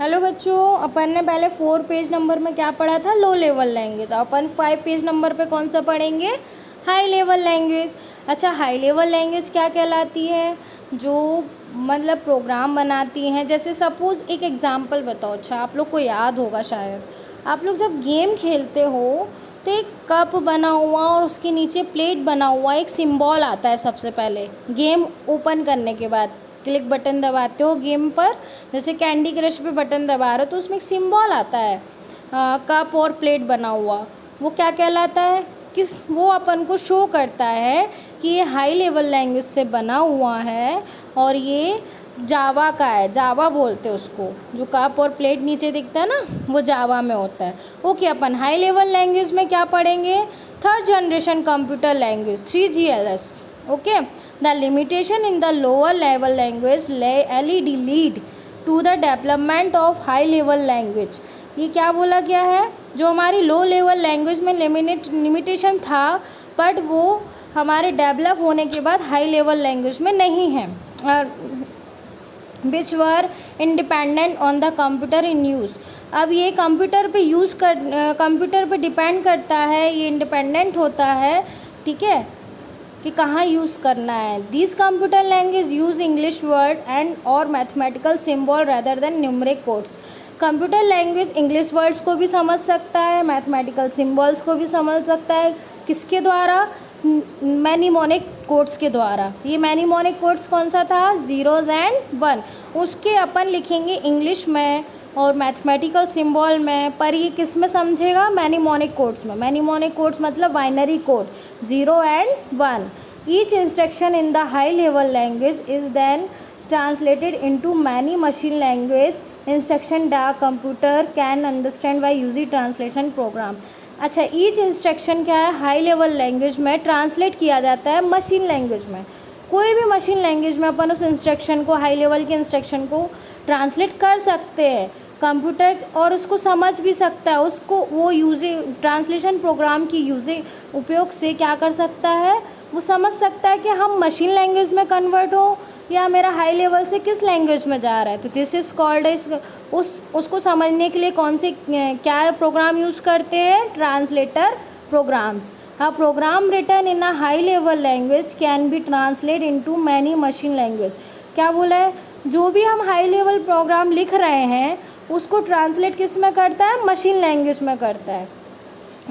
Hello बच्चों, अपन ने पहले 4 पेज नंबर में क्या पढ़ा था? Low level language. अपन 5 पेज नंबर पे कौन सा पढ़ेंगे? High level language. अच्छा, हाई लेवल लैंग्वेज क्या कहलाती है? जो मतलब प्रोग्राम बनाती हैं। जैसे सपोज़ एक एग्जांपल बताओ। अच्छा, आप लोग को याद होगा शायद, आप लोग जब गेम खेलते हो तो एक कप बना हुआ और उसके नीचे प्लेट बना हुआ एक सिंबल आता है सबसे पहले गेम ओपन करने के बाद। क्लिक बटन दबाते हो गेम पर, जैसे कैंडी क्रश पे बटन दबा रहे हो तो उसमें एक सिंबल आता है कप और प्लेट बना हुआ। वो क्या कहलाता है? वो अपन को शो करता है कि ये हाई लेवल लैंग्वेज से बना हुआ है और ये जावा का है। जावा बोलते हैं उसको। जो कप और प्लेट नीचे दिखता है ना, वो जावा में होता है। ओके, अपन हाई लेवल लैंग्वेज में क्या पढ़ेंगे? Third generation computer language, 3GLS। Okay, the limitation in the lower level language lead to the development of high level language. ये क्या बोला गया है? जो हमारी लो लेवल लैंग्वेज में लिमिटेशन था, बट वो हमारे डेवलप होने के बाद हाई लेवल लैंग्वेज में नहीं है। Which were independent on the computer in use. अब ये कंप्यूटर पे डिपेंड करता है, ये इंडिपेंडेंट होता है, ठीक है, कि कहाँ यूज़ करना है। This computer language use English word and और mathematical symbol rather than numeric codes. Computer language English words को भी समझ सकता है, मैथमेटिकल सिंबल्स को भी समझ सकता है। किसके द्वारा? मैनीमोनिक कोड्स के द्वारा। ये मैनीमोनिक कोड्स कौन सा था? 0s and 1। उसके अपन लिखेंगे इंग्लिश में और मैथमेटिकल सिंबल में, पर ये किस में समझेगा? मैनीमोनिक कोड्स में। मैनीमोनिक कोड्स मतलब binary code 0 and 1। Each instruction in the high level language is then translated into many machine language instruction that computer can understand by using translation program। अच्छा, each instruction क्या है? High level language में translate किया जाता है machine language में। कोई भी मशीन लैंग्वेज में अपन उस इंस्ट्रक्शन को, हाई लेवल के इंस्ट्रक्शन को ट्रांसलेट कर सकते हैं कंप्यूटर, और उसको समझ भी सकता है। उसको वो ट्रांसलेशन प्रोग्राम की उपयोग से क्या कर सकता है? वो समझ सकता है कि हम मशीन लैंग्वेज में कन्वर्ट हो या मेरा हाई लेवल से किस लैंग्वेज में जा रहा है। तो दिस इज कॉल्ड उसको समझने के लिए कौन से क्या प्रोग्राम यूज़ करते हैं? Translator programs. A program written in a high level language can be translate into many machine language. क्या बोला है? जो भी हम हाई लेवल प्रोग्राम लिख रहे हैं उसको ट्रांसलेट किस में करता है? मशीन लैंग्वेज में करता है।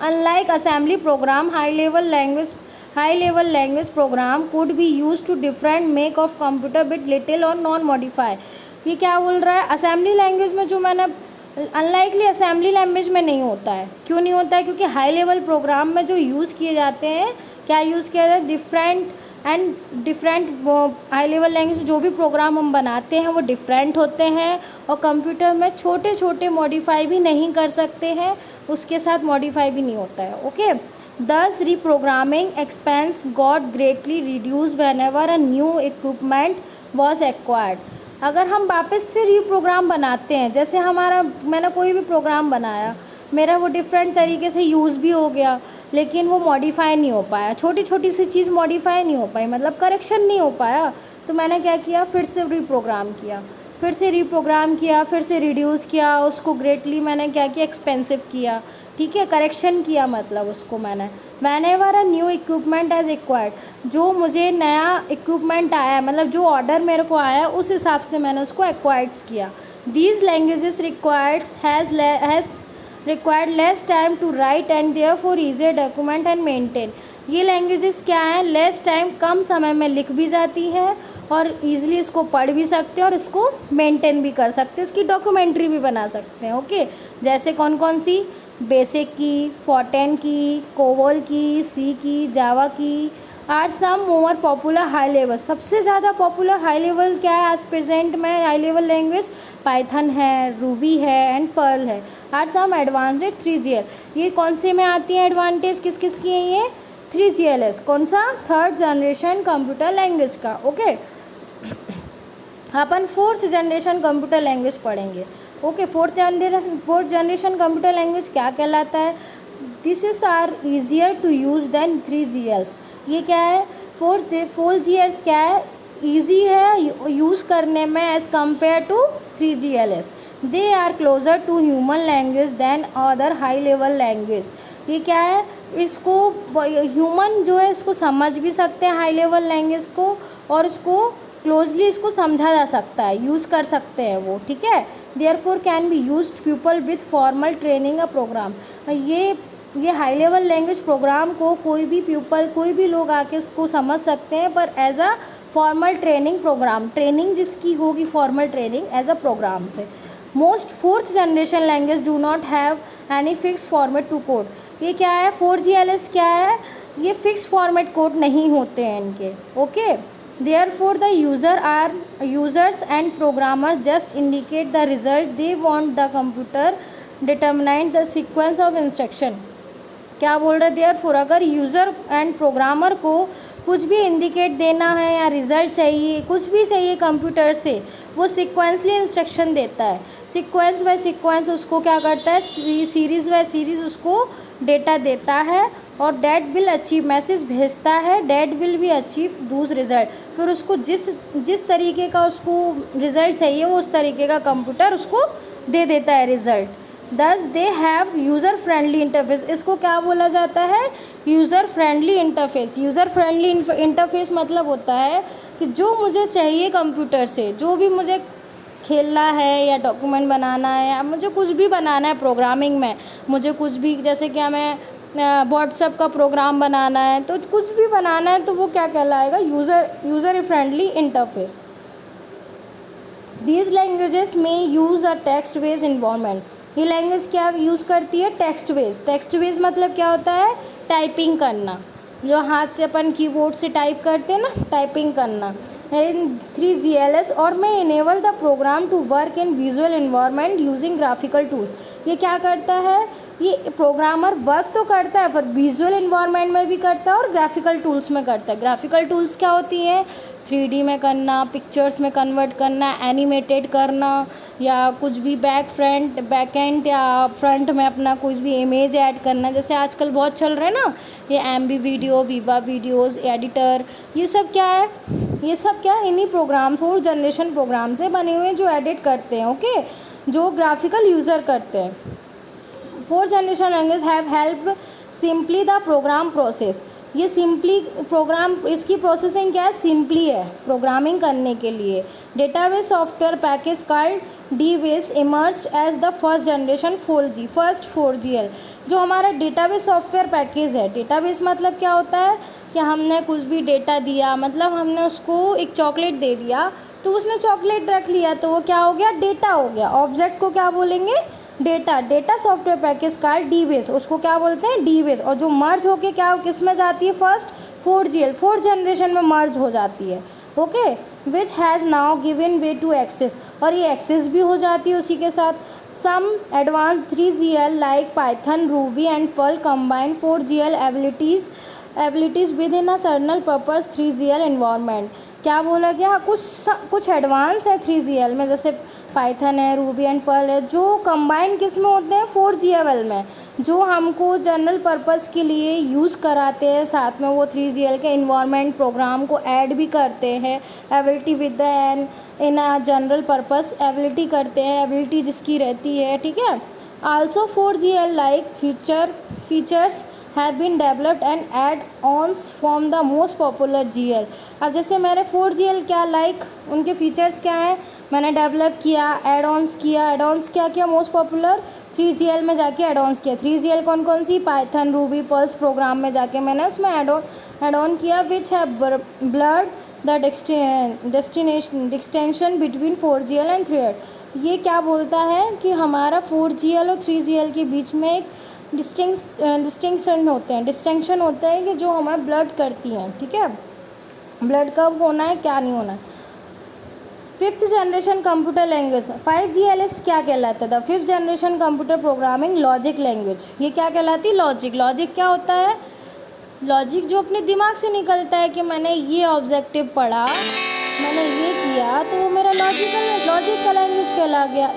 Unlike assembly program, high level language program could be used to different make of computer with little or non modify। ये क्या बोल रहा है? असेंबली लैंग्वेज में जो मैंने अनलाइकली असेंबली लैंग्वेज में नहीं होता है। क्यों नहीं होता है? क्योंकि हाई लेवल प्रोग्राम में जो यूज़ किए जाते हैं, क्या यूज़ किया जाता है? डिफरेंट हाई लेवल लैंग्वेज जो भी प्रोग्राम हम बनाते हैं वो डिफरेंट होते हैं, और कंप्यूटर में छोटे छोटे मॉडिफाई भी नहीं कर सकते हैं, उसके साथ मॉडिफाई भी नहीं होता है। Okay, Thus, reprogramming expense got greatly reduced whenever a new equipment was acquired। अगर हम वापस से रीप्रोग्राम बनाते हैं, जैसे मैंने कोई भी प्रोग्राम बनाया, मेरा वो डिफरेंट तरीके से यूज़ भी हो गया, लेकिन वो मॉडिफाई नहीं हो पाया, छोटी छोटी सी चीज़ मॉडिफाई नहीं हो पाई, मतलब करेक्शन नहीं हो पाया, तो मैंने क्या किया? फिर से रीप्रोग्राम किया, फिर से रिड्यूस किया, उसको ग्रेटली मैंने क्या किया? एक्सपेंसिव किया, ठीक है, करेक्शन किया, मतलब उसको मैंने whenever a new equipment as acquired, जो मुझे नया इक्विपमेंट आया, मतलब जो ऑर्डर मेरे को आया उस हिसाब से मैंने उसको एक्वायर्ड किया। These languages has required less time to write and therefore easier document and maintain. ये लैंग्वेजेस क्या है? लेस टाइम, कम समय में लिख भी जाती है और ईजिली इसको पढ़ भी सकते हैं और इसको मेंटेन भी कर सकते हैं, इसकी डॉक्यूमेंट्री भी बना सकते हैं। ओके, जैसे कौन कौन सी? बेसिक की, फोर्टेन की, कोबोल की, सी की, जावा की are some more popular high level. सबसे ज़्यादा पॉपुलर हाई लेवल क्या है आज प्रेजेंट में? हाई लेवल लैंग्वेज पाइथन है, रूबी है एंड पर्ल है। Are some advanced 3GL। ये कौन से में आती हैं एडवांटेज? किस किस की है ये? 3GLS। कौन सा? थर्ड जनरेशन कंप्यूटर लैंग्वेज का। ओके, अपन 4th जनरेशन कंप्यूटर लैंग्वेज पढ़ेंगे। Okay, fourth generation computer language क्या कहलाता है? This is are easier to use than 3GLs। ये क्या है? 4GLs क्या है? ईजी है यूज़ करने में as compare to 3GLs। They are closer to human language than other high level language. ये क्या है, इसको ह्यूमन जो है इसको समझ भी सकते हैं हाई लेवल लैंग्वेज को, और इसको क्लोजली इसको समझा जा सकता है, यूज़ कर सकते हैं वो, ठीक है। Therefore can be used people with formal training a program. ये हाई लेवल लैंग्वेज प्रोग्राम को कोई भी पीपल, कोई भी लोग आके उसको समझ सकते हैं, पर as a formal training program, training जिसकी होगी formal training as a program से। Most fourth generation language do not have any fix format to code. ये क्या है, 4GLS क्या है, ये फिक्स फॉर्मेट कोड नहीं होते हैं इनके, okay. Therefore the users and programmers just indicate the result they want the computer determine the sequence of instruction. क्या बोल रहे, देयरफॉर अगर यूज़र एंड प्रोग्रामर को कुछ भी इंडिकेट देना है या रिज़ल्ट चाहिए, कुछ भी चाहिए कंप्यूटर से, वो सीक्वेंसली इंस्ट्रक्शन देता है, सीक्वेंस बाय सीक्वेंस उसको क्या करता है, सीरीज़ बाय सीरीज़ उसको डेटा देता है, और डैट विल अचीव, मैसेज भेजता है, डैट विल बी अचीव दूस रिज़ल्ट। फिर उसको जिस तरीके का उसको रिज़ल्ट चाहिए वो उस तरीके का कंप्यूटर उसको दे देता है रिज़ल्ट। दस they have user friendly interface. इसको क्या बोला जाता है, user friendly interface. User friendly interface मतलब होता है कि जो मुझे चाहिए कंप्यूटर से, जो भी मुझे खेलना है या डॉक्यूमेंट बनाना है या मुझे कुछ भी बनाना है प्रोग्रामिंग में, मुझे कुछ भी, जैसे कि हमें व्हाट्सएप का प्रोग्राम बनाना है, तो कुछ भी बनाना है तो वो क्या कहलाएगा, user friendly interface. These languages में use a text based environment. ये लैंग्वेज क्या यूज़ करती है, टेक्स्ट बेस्ड। टेक्स्ट बेस्ड मतलब क्या होता है, टाइपिंग करना, जो हाथ से अपन कीबोर्ड से टाइप करते हैं ना, टाइपिंग करना। इन 3GLS और में enable the program to work in visual environment using graphical tools. ये क्या करता है, ये प्रोग्रामर वर्क तो करता है पर विजुअल इन्वायरमेंट में भी करता है और ग्राफिकल टूल्स में करता है। ग्राफिकल टूल्स क्या होती हैं, 3D में करना, पिक्चर्स में कन्वर्ट करना, एनिमेटेड करना, या कुछ भी बैक एंड या फ्रंट में अपना कुछ भी इमेज ऐड करना, जैसे आजकल बहुत चल रहा है ना ये MV वीडियो, विवा वीडियोस एडिटर, ये सब क्या है, ये सब क्या है, इन्हीं प्रोग्राम्स, 4th जनरेशन प्रोग्राम से बने हुए हैं जो एडिट करते हैं, ओके, जो ग्राफिकल यूज़र करते हैं। 4th generation language have help simply the program process. ये सिंपली प्रोग्राम, इसकी प्रोसेसिंग क्या है, सिंपली है प्रोग्रामिंग करने के लिए। Database software package called DBase emerged as the first generation 4GL। जो हमारा डेटाबेस सॉफ्टवेयर पैकेज है, डेटाबेस मतलब क्या होता है कि हमने कुछ भी डेटा दिया, मतलब हमने उसको एक चॉकलेट दे दिया तो उसने चॉकलेट रख लिया तो वो क्या हो गया, डेटा हो गया। ऑब्जेक्ट को क्या बोलेंगे, डेटा सॉफ्टवेयर पैकेज का DBase, उसको क्या बोलते हैं, DBase। और जो मर्ज होके क्या किस में जाती है, फर्स्ट 4GL, 4th जनरेशन में मर्ज हो जाती है, okay, which has now given way to access, और ये एक्सेस भी हो जाती है उसी के साथ। Some advance 3GL like Python, Ruby and Perl combine 4GL abilities with in a general purpose 3GL environment. क्या बोला गया, कुछ एडवांस है 3GL में, जैसे पाइथन है, रूबी एंड पर्ल है, जो कंबाइन किस में होते हैं, 4GL में, जो हमको जनरल पर्पस के लिए यूज़ कराते हैं, साथ में वो 3GL के इन्वायरमेंट प्रोग्राम को ऐड भी करते हैं। Ability with the in a general purpose ability करते हैं, एबिलिटी जिसकी रहती है, ठीक है। Also 4GL like features have been developed and add ons from the most popular GL। अब जैसे मेरे 4GL क्या लाइक उनके फीचर्स क्या हैं, मैंने डेवलप किया, एड-ऑन्स क्या किया, मोस्ट पॉपुलर 3GL में जाके एड-ऑन्स किया। 3GL कौन कौन सी, पाइथन, रूबी, पर्ल्स प्रोग्राम में जाके मैंने उसमें एड ऑन किया, विच है blood the distinction between 4GL and 3GL। ये क्या बोलता है कि हमारा 4GL और 3GL के बीच में एक डिस्टिंक्शन होते हैं कि जो हमें ब्लड करती हैं, ठीक है, ब्लड कब होना है, क्या नहीं होना है। 5th generation computer language 5GLS क्या कहलाता था, 5th generation computer programming logic language. ये क्या कहलाती है, लॉजिक क्या होता है, लॉजिक जो अपने दिमाग से निकलता है कि मैंने ये ऑब्जेक्टिव पढ़ा, मैंने ये किया, तो वो मेरा लॉजिक का लैंग्वेज कहला गया।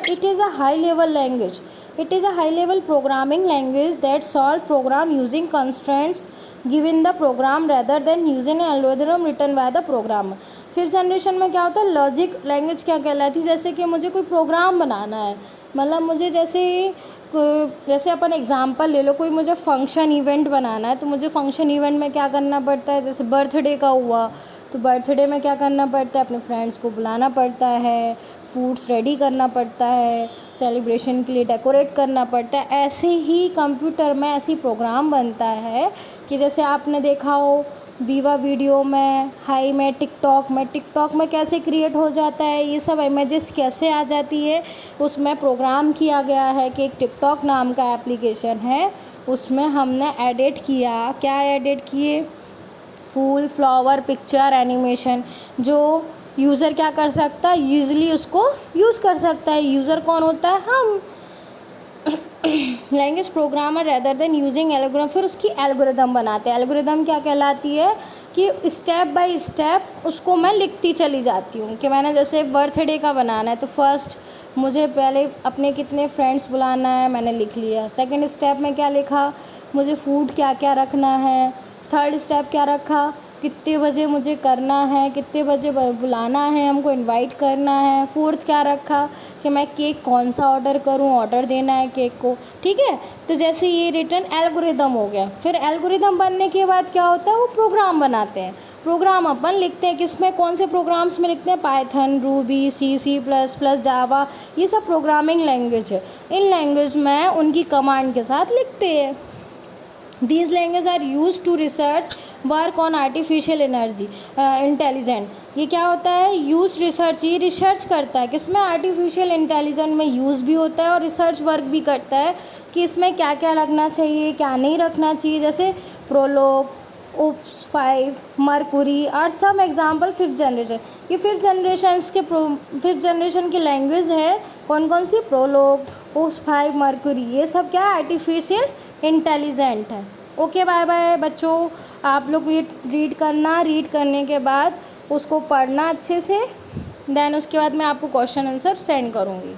It is a high level language, it is a high level programming language that solve program using constraints given the program rather than using an algorithm written by the programmer। Fifth generation में क्या होता है, logic language क्या कहलाती है, जैसे कि मुझे कोई प्रोग्राम बनाना है, मतलब मुझे जैसे अपन एग्जांपल ले लो, कोई मुझे फंक्शन इवेंट बनाना है, तो मुझे फंक्शन इवेंट में क्या करना पड़ता है, जैसे बर्थडे का हुआ तो बर्थडे में क्या करना पड़ता है, अपने फ्रेंड्स को बुलाना पड़ता है, फूड्स रेडी करना पड़ता है, सेलिब्रेशन के लिए डेकोरेट करना पड़ता है। ऐसे ही कंप्यूटर में ऐसी प्रोग्राम बनता है कि जैसे आपने देखा हो वीवा वीडियो में, हाई में, टिकटॉक में कैसे क्रिएट हो जाता है, ये सब इमेजेस कैसे आ जाती है, उसमें प्रोग्राम किया गया है कि एक टिकटॉक नाम का एप्लीकेशन है, उसमें हमने एडिट किया, क्या एडिट किए, फूल, फ्लावर, पिक्चर, एनिमेशन, जो यूज़र क्या कर सकता है, ईज़िली उसको यूज़ कर सकता है। यूज़र कौन होता है, हम language programmer rather than using algorithm, फिर उसकी एल्गोरिथम बनाते हैं। एल्गोरिथम क्या कहलाती है कि स्टेप बाय स्टेप उसको मैं लिखती चली जाती हूँ, कि मैंने जैसे बर्थडे का बनाना है तो फर्स्ट मुझे पहले अपने कितने फ्रेंड्स बुलाना है, मैंने लिख लिया। सेकंड स्टेप में क्या लिखा, मुझे फूड क्या क्या रखना है। थर्ड स्टेप क्या रखा, कितने बजे मुझे करना है, कितने बजे बुलाना है, हमको इनवाइट करना है। फोर्थ क्या रखा कि मैं केक कौन सा ऑर्डर करूं, ऑर्डर देना है केक को, ठीक है। तो जैसे ये रिटर्न एल्गोरिदम हो गया। फिर एल्गोरिदम बनने के बाद क्या होता है, वो प्रोग्राम बनाते हैं। प्रोग्राम अपन लिखते हैं, किसमें, कौन से प्रोग्राम्स में लिखते हैं, पाइथन, रूबी, C++, जावा, ये सब प्रोग्रामिंग लैंग्वेज है। इन लैंग्वेज में उनकी कमांड के साथ लिखते हैं। These languages are used to research work on artificial intelligent. ये क्या होता है, यूज रिसर्च, ये रिसर्च करता है किसमें, आर्टिफिशियल इंटेलिजेंट में यूज़ भी होता है और रिसर्च वर्क भी करता है कि इसमें क्या क्या रखना चाहिए, क्या नहीं रखना चाहिए। जैसे prolog, ops 5, mercury are some example. Fifth generation, ये फिफ्थ जनरेशन की लैंग्वेज है, कौन कौन सी, प्रोलॉग, ओप्स 5, मर्कुरी, ये सब क्या है, आर्टिफिशियल इंटेलिजेंट है। ओके, बाय बाय बच्चों। आप लोग ये रीड करना, रीड करने के बाद उसको पढ़ना अच्छे से, देन उसके बाद मैं आपको क्वेश्चन आंसर सेंड करूँगी।